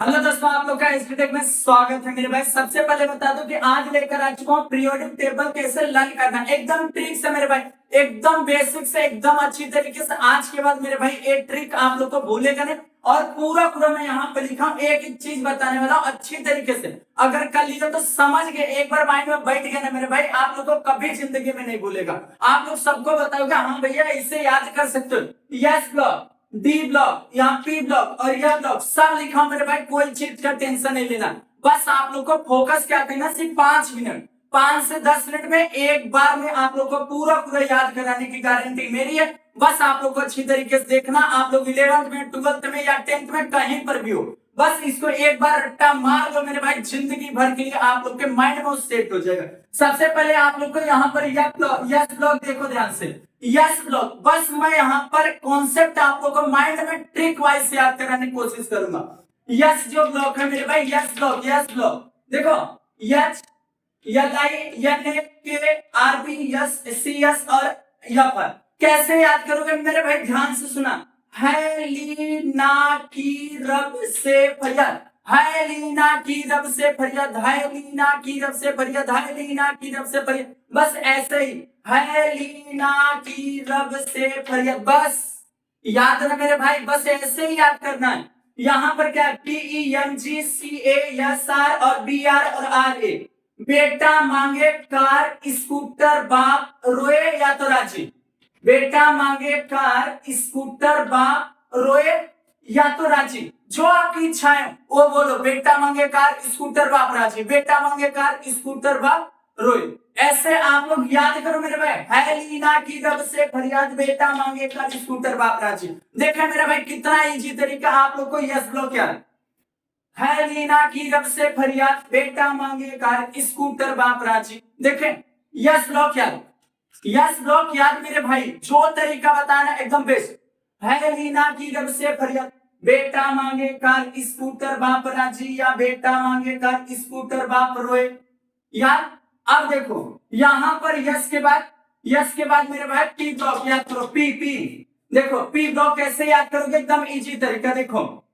Hello दोस्तों, आप लोग का हिस्ट्री में स्वागत है मेरे भाई। सबसे पहले बता दूं कि आज लेकर आ चुका हूँ पीरियोडिक टेबल कैसे लर्न करना है। एकदम ट्रिक से मेरे भाई, एकदम बेसिक से, एकदम अच्छी तरीके से। आज के बाद मेरे भाई एक ट्रिक आप लोग को भूलेगा नहीं। और पूरा पूरा मैं यहाँ पे लिखा हूँ, एक एक चीज बताने वाला हूँ अच्छी तरीके से। अगर कर लिया तो समझ गए, एक बार माइंड में बैठ गया ना मेरे भाई, आप लोग को कभी जिंदगी में नहीं भूलेगा। आप लोग सबको बताओगे हाँ भैया इसे याद कर सकते हो। यस ब्लॉक, डी ब्लॉक, यहाँ पी ब्लॉक और यह ब्लॉक सब लिखा हूं मेरे भाई। कोई चीज का टेंशन नहीं लेना। बस आप लोग को फोकस क्या करना, सिर्फ 5 मिनट, 5 से 10 मिनट में एक बार में आप लोग को पूरा पूरा याद कराने की गारंटी मेरी है। बस आप लोग को अच्छी तरीके से देखना। आप लोग 11th में, 12th में या 10th में कहीं पर भी हो, बस इसको एक बार रट्टा मार दो मेरे भाई, जिंदगी भर के लिए आप लोग के माइंड में सेट हो जाएगा। सबसे पहले आप लोग को यहाँ पर यस ब्लॉक देखो ध्यान से। यस ब्लॉक, बस मैं यहाँ पर कॉन्सेप्ट आप लोगों को माइंड में ट्रिक वाइज से याद कराने की कोशिश करूंगा। यस जो ब्लॉक है मेरे भाई, यस ब्लॉक, यस ब्लॉक देखो। Yes, L I N A K R B, yes C S और यहाँ पर कैसे याद करोगे मेरे भाई, ध्यान से सुना। है लीना की रब से फरियाद, है लीना की रब से फरियाद, है लीना की रब से फरियाद, है लीना की रब से फरियाद। बस ऐसे ही, है लीना की रब से फरियाद। बस याद ना मेरे भाई, बस ऐसे ही याद करना है। यहाँ पर क्या, PENGCASR और BR और RA। बेटा मांगे कार स्कूटर बाप रोए या तो राजी। बेटा मांगे कार स्कूटर बाप रोए या तो राजी। जो आपकी इच्छा है वो बोलो। बेटा मांगे कार स्कूटर बाप राजी, बेटा मांगे कार स्कूटर बाप रोए। ऐसे आप लोग याद करो मेरे भाई। है लीना की रब से फरियाद, बेटा मांगे कार स्कूटर बाप राजी। देखे मेरे भाई कितना इजी तरीका आप लोग को यस ब्लॉक याद है। लीना की रब से फरियाद, बेटा मांगे कार स्कूटर बाप राजी। देखें यस ब्लॉक याद, यस ब्लॉक याद मेरे भाई। जो तरीका बताना एकदम बेस्ट। है लीना की रब से फरियाद, बेटा मांगे कार स्कूटर बाप राजी, या बेटा मांगे कार स्कूटर बाप रोए। यार अब देखो यहां पर यस के बाद, यस के बाद मेरे भाई पी ब्लॉक याद करो। पी पी देखो, पी ब्लॉक कैसे याद करोगे, एकदम इजी तरीका। देखो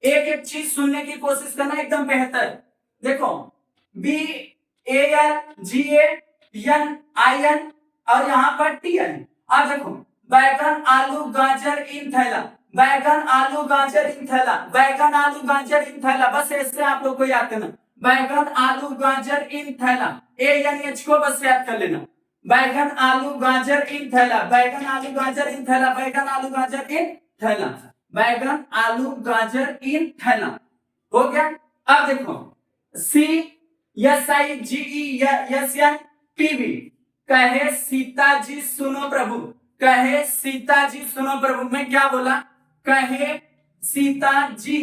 एक एक चीज सुनने की कोशिश करना, एकदम बेहतर। देखो BALGANIN और यहाँ पर TN। अब देखो बैगन आलू गाजर इन थैला, बैगन आलू गाजर इन थैला, बैगन आलू गाजर इन थैला। बस ऐसे आप लोग को याद करना। बैगन आलू गाजर इन थैला, ANH को बस याद कर लेना। बैगन आलू गाजर इन थैला, बैगन आलू गाजर इन थैला, बैगन आलू गाजर इन थैला, बैगन आलू गाजर इन थैला। हो गया। अब देखो CSIGESNPB, कहे सीता जी सुनो प्रभु, कहे सीता जी सुनो प्रभु। मैं क्या बोला, कहे सीता जी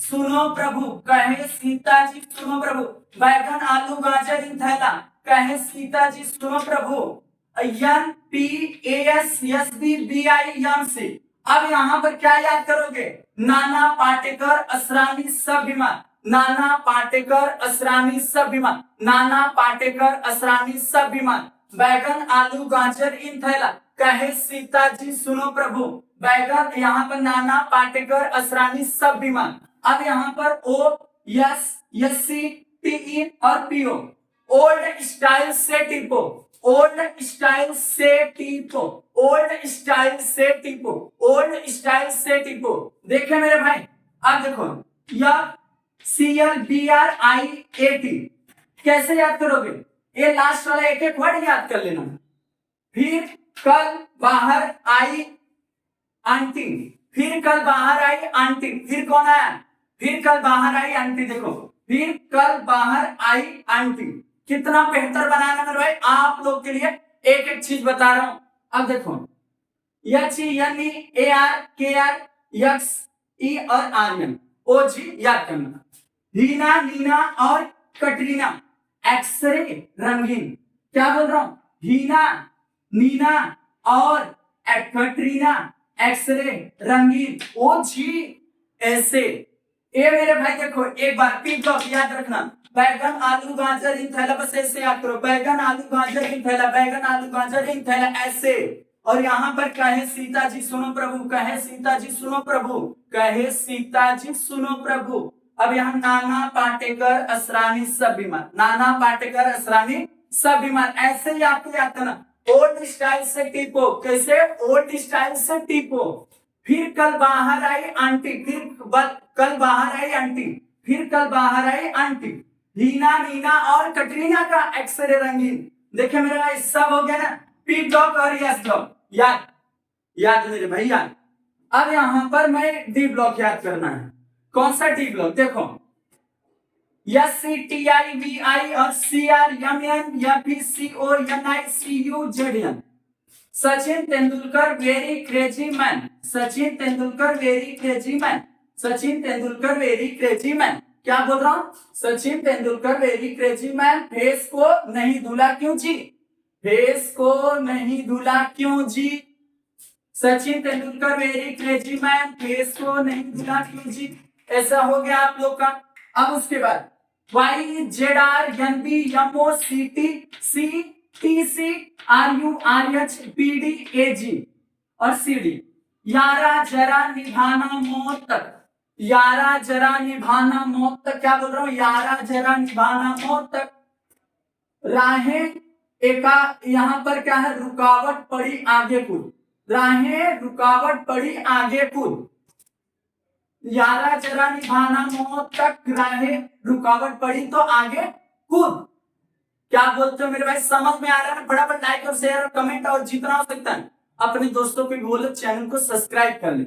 सुनो प्रभु, कहे सीता जी सुनो प्रभु। बैगन आलू गाजर इन थैला, कहे सीता जी सुनो प्रभु। NPASSBBIMC। अब यहाँ पर क्या याद करोगे, नाना पाटेकर असरानी स्वाभिमान, नाना पाटेकर असरानी स्वाभिमान, नाना पाटेकर असरानी स्वाभिमान। बैगन आलू गाजर इन थैला, कहे सीता जी सुनो प्रभु। बैगन यहाँ पर नाना पाटेकर असरानी स्वाभिमान। अब यहाँ पर OSSCTE और PO, ओल्ड स्टाइल से टिपो, ओल्ड स्टाइल से टिपो, ओल्ड स्टाइल से टिपो, ओल्ड स्टाइल से टिपो। देखे मेरे भाई। अब देखो यह CLBRIAT कैसे याद करोगे, ये लास्ट वाला एक एक वर्ड याद कर लेना। फिर कल बाहर आई आंटी, फिर कल बाहर आई आंटी। फिर कौन आया, फिर कल बाहर आई आंटी। देखो फिर कल बाहर आई आंटी। कितना बेहतर बनाना मेरे भाई आप लोग के लिए, एक एक चीज बता रहा हूं। अब देखो HENEARKRXE और आर्यन, OG याद करना। हीना, नीना और कटरीना, एक्सरे रंगीन। क्या बोल रहा हूं, हीना, नीना और कटरीना, एक्सरे रंगीन। OG ऐसे। ये मेरे भाई देखो एक बार पी ब्लॉक याद रखना। बैगन आलू गाजर इन थैला, बस ऐसे याद करो। बैगन आलू गाजर इन थैला, बैगन आलू गाजर इन थैला, ऐसे। और यहाँ पर कहे सीता जी सुनो प्रभु, कहे सीता जी सुनो प्रभु, कहे सीता जी सुनो प्रभु। अब यहाँ नाना पाटेकर असरानी सब बीमार, नाना पाटेकर असरानी सब बीमार, ऐसे ही आपको याद करना। ओल्ड स्टाइल से टिपो, कैसे ओल्ड स्टाइल से टिपो। फिर कल बाहर आई आंटी, कल बाहर आई आंटी, फिर कल बाहर आई आंटी। हीना, नीना और कटरीना का एक्सरे रंगीन। देखिए मेरे भाई सब हो गया ना, पी ब्लॉक और यस ब्लॉक याद, याद मेरे भाई याद। अब यहां पर मैं डी ब्लॉक याद करना है। कौन सा डी ब्लॉक? देखो SCTIVI और CRMN या फिर CONICUZN। Sachin Tendulkar very crazy man, Sachin Tendulkar very crazy man, Sachin Tendulkar very crazy man. क्या बोल रहा हूं? Sachin Tendulkar very crazy man. Face को नहीं धुला क्यों जी, फेस को नहीं धुला क्यों जी। Sachin Tendulkar very crazy man, face को नहीं धुला क्यों जी। ऐसा हो गया आप लोग का। अब उसके बाद YZRNBMOCTCRURHPDAG और CD। यारा जरा निभाना मौत तक, यारा जरा निभाना मौत तक। क्या बोल रहा हूं? यारा जरा निभाना मौत तक। राहें एका, यहां पर क्या है? रुकावट पड़ी आगे कूद, राहें रुकावट पड़ी आगे कूद। यारा जरा निभाना मौत तक, राहें रुकावट पड़ी तो आगे कूद। क्या बोलते हो मेरे भाई? समझ में आ रहा है? फटाफट लाइक और शेयर और कमेंट और जितना हो सकता है अपने दोस्तों को भी बोलो चैनल को सब्सक्राइब कर ले।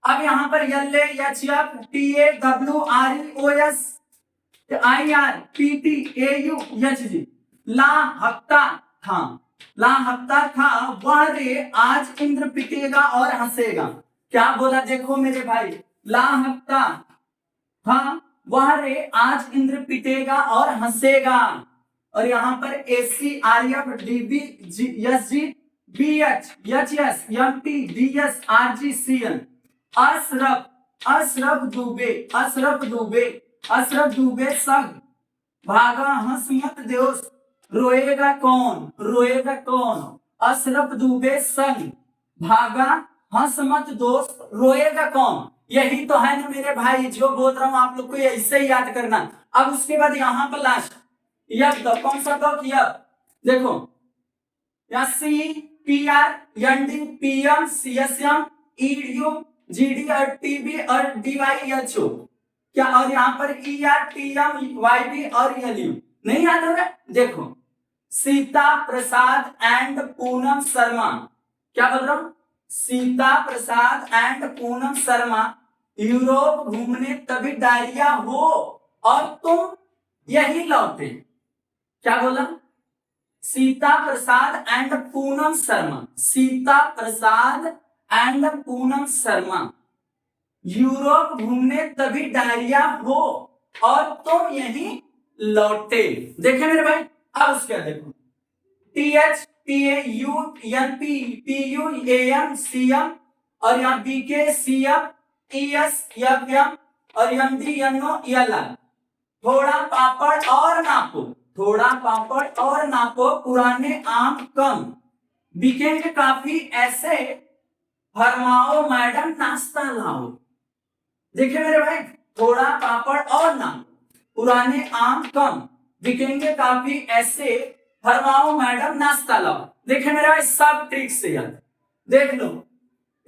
अब यहाँ पर LAHFTARROSIRPTAUHG। ला हफ्ता था, ला हफ्ता था वह रे आज इंद्र पिटेगा और हंसेगा। क्या बोला? देखो मेरे भाई, ला हफ्ता था वह रे आज इंद्र पिटेगा और हंसेगा। और यहाँ पर ACRFDBSG BHHSMTDSRGCN। अशरफ, अशरफ दुबे, अशरफ दुबे, अशरफ दुबे संग भागा हंस मत दोस्त, रोएगा कौन, रोएगा कौन। अशरफ दुबे संग भागा हंस मत दोस्त, रोएगा कौन। यही तो है ना मेरे भाई जो बोल रहा हूं आप लोग को ऐसे ही याद करना। अब उसके बाद यहाँ पर लास्ट यह तो कौन सा ब्लॉक? यह देखो CPR ND PM CSM EDU GD और TB और DYHO। क्या? और यहाँ पर ER TM YB और LU नहीं याद हो रहा? देखो सीता प्रसाद एंड पूनम शर्मा। क्या बोल रहा हूं? सीता प्रसाद एंड पूनम शर्मा यूरोप घूमने तभी डायरिया हो और तुम यही लौटे। क्या बोला? Sita Prasad and Poonam Sharma, Sita Prasad and Poonam Sharma Europe घूमने तभी डायरिया हो और तुम यही लौटे। देखे मेरे भाई। अब उसके देखो THPAUNPPUAMCM और यहाँ BKCM ESFM और MDNOLR। थोड़ा पापड़ और नापो, थोड़ा पापड़ और नापो, पुराने आम कम बिकेंगे काफी ऐसे, फरमाओ मैडम नाश्ता लाओ। देखिए मेरे भाई, थोड़ा पापड़ और नापो, पुराने आम कम बिकेंगे काफी ऐसे, फरमाओ मैडम नाश्ता लाओ। देखिए मेरे भाई सब ट्रिक से याद देख लो,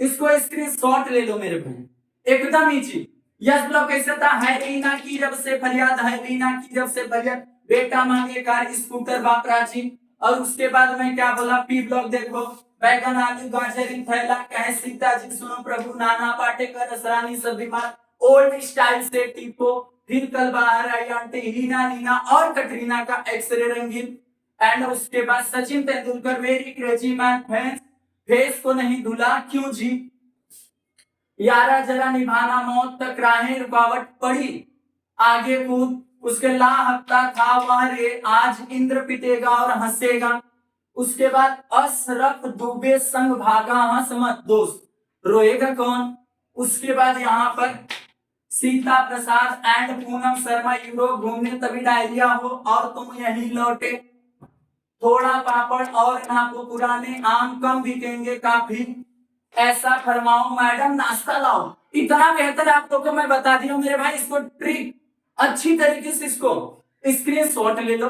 इसको स्क्रीनशॉट ले लो मेरे भाई, एकदम इजी। यस ब्लॉक कैसे था? है रीना की जब से फरियाद, है रीना की जब से फरियाद, बेटा मांगे कार स्कूटर बाप रांची। और उसके बाद में क्या बोला? पी ब्लॉक देखो, बैगन आलू गाजर थैला कहे सीता जी सुनो प्रभु, नाना पाटेकर असरानी सब बीमार, ओल्ड स्टाइल से टिपो, फिर कल बाहर आई आंटी, हीना नीना और कटरीना का एक्सरे रंगीन। एंड उसके बाद Sachin Tendulkar very crazy man, face को नहीं धुला क्यों जी। यारा जरा निभाना मौत तक, राहें रुकावट पड़ी आगे कूद। उसके ला हफ्ता था वह रे आज इंद्र पिटेगा और हंसेगा। उसके बाद अशरफ दुबे संग भागा हंस मत दोस्त, रोएगा कौन। उसके बाद यहाँ पर सीता प्रसाद एंड पूनम शर्मा यूरोप घूमने तभी डायरिया हो और तुम यहीं लौटे। थोड़ा पापड़ और नापो, पुराने आम कम बिकेंगे काफी ऐसा, फरमाओ मैडम नाश्ता लाओ। इतना बेहतर आप लोगों को मैं बता दिया हूं मेरे भाई। इसको ट्रिक अच्छी तरीके से इसको स्क्रीनशॉट ले लो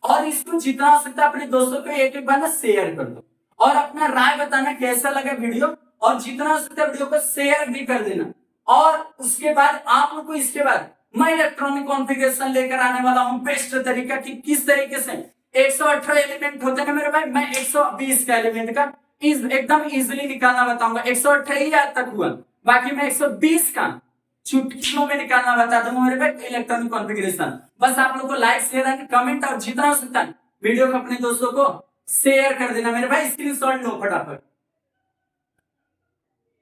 और इसको जितना हो सकता है अपने दोस्तों को एक एक बार ना शेयर कर दो और अपना राय बताना कैसा लगा वीडियो, और जितना हो सकता है वीडियो को शेयर भी कर देना। और उसके बाद आप लोग को इसके बाद मैं इलेक्ट्रॉनिक कॉन्फ़िगरेशन लेकर आने वाला हूं बेस्ट तरीका कि किस तरीके से 118 एलिमेंट होते हैं मेरे भाई, मैं 120 का एलिमेंट का एकदम इजीली निकालना बताऊंगा। 118 ही आज तक हुआ, बाकी मैं 120 का चुटकियों में निकालना बता दूंगा मेरे भाई इलेक्ट्रॉनिक कॉन्फ़िगरेशन। बस आप लोग को लाइक शेयर एंड कमेंट और जितना हो सकता है वीडियो को अपने दोस्तों को शेयर कर देना मेरे भाई। स्क्रीनशॉट लो फटाफट।